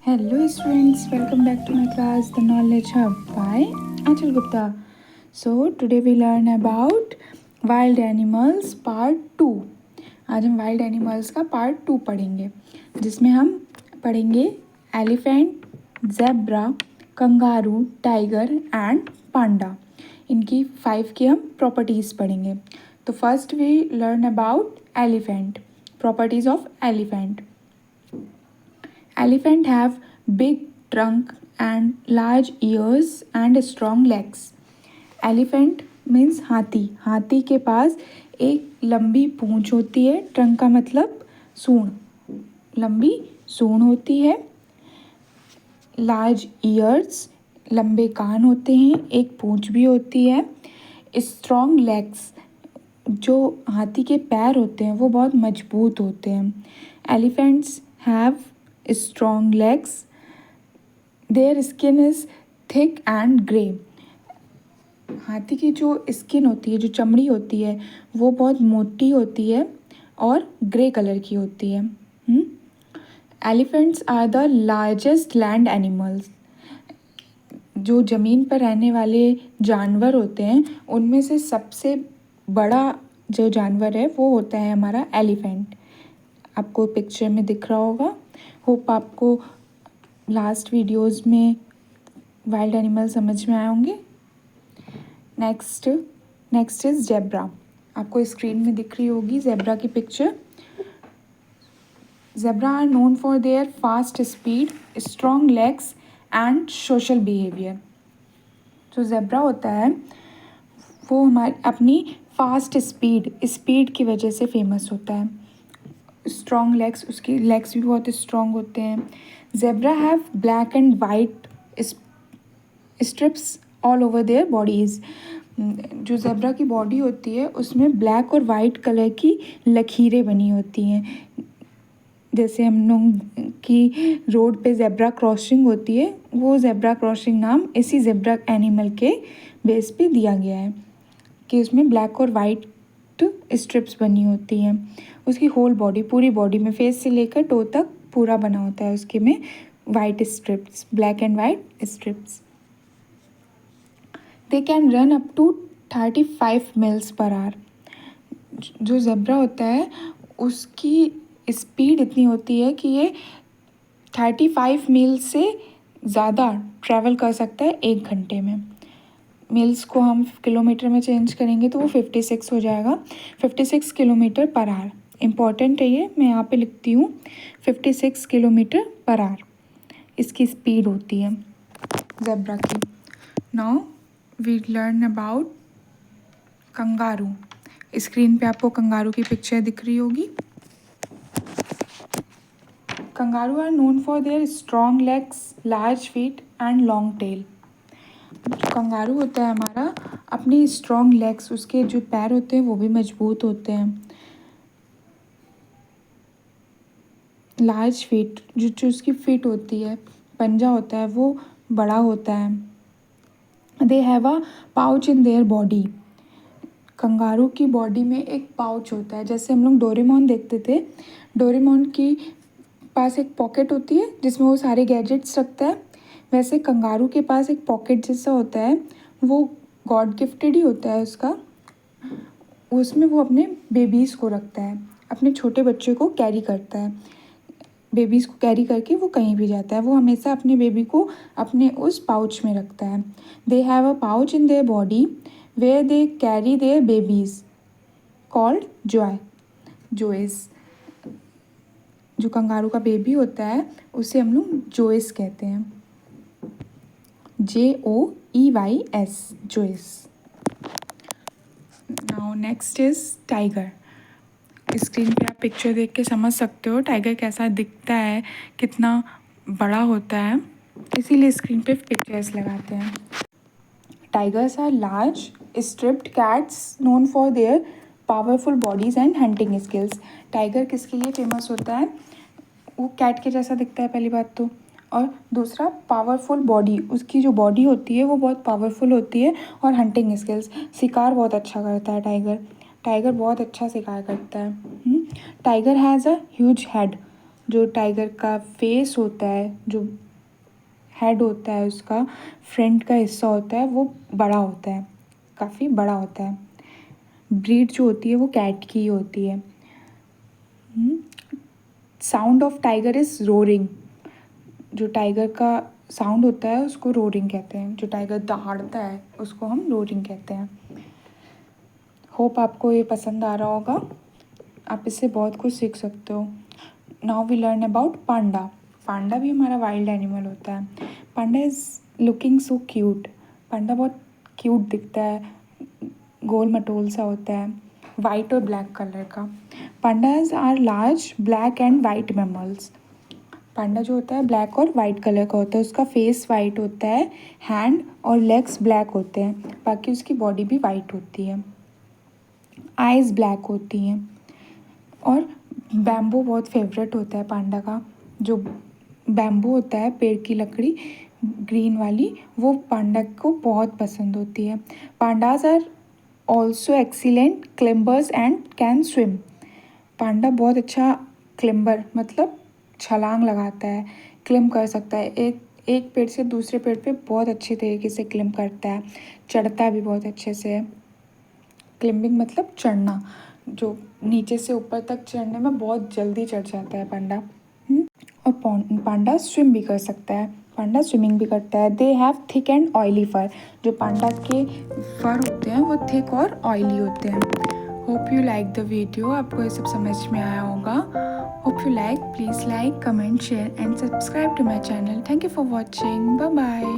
Hello students, welcome back to my class The Knowledge Hub by Achal Gupta. So today we learn about wild animals part 2. आज हम wild animals का part 2 पढ़ेंगे जिसमें हम पढ़ेंगे elephant, zebra, kangaroo, tiger and panda. इनकी 5 की हम प्रॉपर्टीज़ पढ़ेंगे। तो first we learn about elephant, properties of elephant. Elephant have big trunk and large ears and strong legs. Elephant means हाथी। हाथी के पास एक लंबी पूंछ होती है। ट्रंक का मतलब सूंड, लंबी सूंड होती है। लार्ज ईयर्स, लंबे कान होते हैं। एक पूंछ भी होती है। स्ट्रॉन्ग लेग्स, जो हाथी के पैर होते हैं वो बहुत मजबूत होते हैं। Elephants have strong legs. Their skin is thick and grey. हाथी की जो स्किन होती है, जो चमड़ी होती है, वो बहुत मोटी होती है और ग्रे कलर की होती है। Elephants are the largest land animals. जो ज़मीन पर रहने वाले जानवर होते हैं उनमें से सबसे बड़ा जो जानवर है वो होता है हमारा एलिफेंट। आपको पिक्चर में दिख रहा होगा। होप आपको लास्ट वीडियोस में वाइल्ड एनिमल समझ में आए होंगे। Next is zebra. आपको स्क्रीन में दिख रही होगी ज़ेब्रा की picture. Zebra are known for their fast speed, strong legs and social behaviour. जो ज़ेब्रा होता है वो हमारी अपनी फास्ट स्पीड की वजह से फेमस होता है। स्ट्रॉन्ग लेग्स, उसकी लेग्स भी बहुत स्ट्रॉन्ग होते हैं। Zebra have black and white stripes all over their bodies. जो ज़ेब्रा की बॉडी होती है उसमें ब्लैक और वाइट कलर की लकीरें बनी होती हैं। जैसे हम लोग की रोड पे ज़ेब्रा क्रॉसिंग होती है, वो ज़ेब्रा क्रॉसिंग नाम इसी ज़ेब्रा एनिमल के बेस पे दिया गया है कि उसमें ब्लैक और वाइट स्ट्रिप्स बनी होती हैं। उसकी होल बॉडी, पूरी बॉडी में फेस से लेकर टो तक पूरा बना होता है उसके में white stripes, black and white stripes. They can run up to 35 miles per hour. जो ज़ेब्रा होता है उसकी स्पीड इतनी होती है कि ये 35 मील से ज़्यादा ट्रैवल कर सकता है 1 घंटे में। मील्स को हम किलोमीटर में चेंज करेंगे तो वो 56 हो जाएगा, 56 किलोमीटर पर आवर। इम्पॉर्टेंट है ये, मैं यहाँ पे लिखती हूँ 56 किलोमीटर पर आवर इसकी स्पीड होती है ज़ेब्रा की। Now we learn about kangaroo. Screen पे आपको कंगारू की पिक्चर दिख रही होगी। Kangaroo are known for their strong legs, large feet and long tail. Kangaroo होता है हमारा अपनी स्ट्रॉन्ग लेग्स, उसके जो पैर होते हैं वो भी मजबूत होते हैं। लार्ज फीट, जो उसकी फीट होती है, पंजा होता है वो बड़ा होता है। They have a pouch in their body. Kangaroo की बॉडी में एक पाउच होता है, जैसे हम लोग डोरेमोन देखते थे। डोरेमोन की पास एक पॉकेट होती है जिसमें वो सारे गैजेट्स रखता है, वैसे कंगारू के पास एक पॉकेट जैसा होता है, वो गॉड गिफ्टेड ही होता है उसका। उसमें वो अपने बेबीज़ को रखता है, अपने छोटे बच्चे को कैरी करता है। बेबीज़ को कैरी करके वो कहीं भी जाता है, वो हमेशा अपने बेबी को अपने उस पाउच में रखता है। They have a pouch in their body where they carry their babies called joeys. जो कंगारू का बेबी होता है उसे हम लोग जोइस कहते हैं, JOEYS, joeys. Now next is tiger. Screen पे आप पिक्चर देख के समझ सकते हो टाइगर कैसा दिखता है, कितना बड़ा होता है, इसीलिए स्क्रीन पे पिक्चर्स लगाते हैं। Tigers are large striped cats known for their powerful bodies and hunting skills. Tiger किसके लिए फेमस होता है? वो कैट के जैसा दिखता है पहली बात तो, और दूसरा पावरफुल बॉडी, उसकी जो बॉडी होती है वो बहुत पावरफुल होती है, और हंटिंग स्किल्स, शिकार बहुत अच्छा करता है टाइगर। टाइगर बहुत अच्छा शिकार करता है। Tiger has a huge head. जो टाइगर का फेस होता है, जो हेड होता है, उसका फ्रंट का हिस्सा होता है, वो बड़ा होता है, काफ़ी बड़ा होता है। ब्रीड जो होती है वो कैट की ही होती है। Sound of tiger is roaring. जो टाइगर का साउंड होता है उसको रोरिंग कहते हैं। जो टाइगर दहाड़ता है उसको हम रोरिंग कहते हैं। होप आपको ये पसंद आ रहा होगा, आप इससे बहुत कुछ सीख सकते हो। नाउ वी लर्न अबाउट पांडा। पांडा भी हमारा वाइल्ड एनिमल होता है। पांडा इज़ लुकिंग सो क्यूट। पांडा बहुत क्यूट दिखता है, गोल मटोल सा होता है, वाइट और ब्लैक कलर का। Pandas are large black and white mammals. Panda जो होता है ब्लैक और वाइट कलर का होता है, उसका फेस वाइट होता है, हैंड और लेग्स ब्लैक होते हैं, बाकी उसकी बॉडी भी वाइट होती है, आइज़ ब्लैक होती हैं। और बैम्बू बहुत फेवरेट होता है पांडा का। जो बैम्बू होता है, पेड़ की लकड़ी ग्रीन वाली, वो पांडा को बहुत पसंद होती है। Pandas are also excellent climbers and can swim. Panda बहुत अच्छा क्लिम्बर मतलब छलांग लगाता है, क्लिम कर सकता है। एक एक पेड़ से दूसरे पेड़ पे बहुत अच्छे तरीके से क्लिम करता है, चढ़ता भी बहुत अच्छे से है। क्लिम्बिंग मतलब चढ़ना, जो नीचे से ऊपर तक चढ़ने में बहुत जल्दी चढ़ जाता है पांडा। और पांडा स्विम भी कर सकता है, पांडा स्विमिंग भी करता है। They have thick and oily fur. जो पांडा के फर होते हैं वो थिक और ऑयली होते हैं। Hope you like the video, आपको ये सब समझ में आया होगा। Hope you like, please like, comment, share and subscribe to my channel. Thank you for watching, bye bye.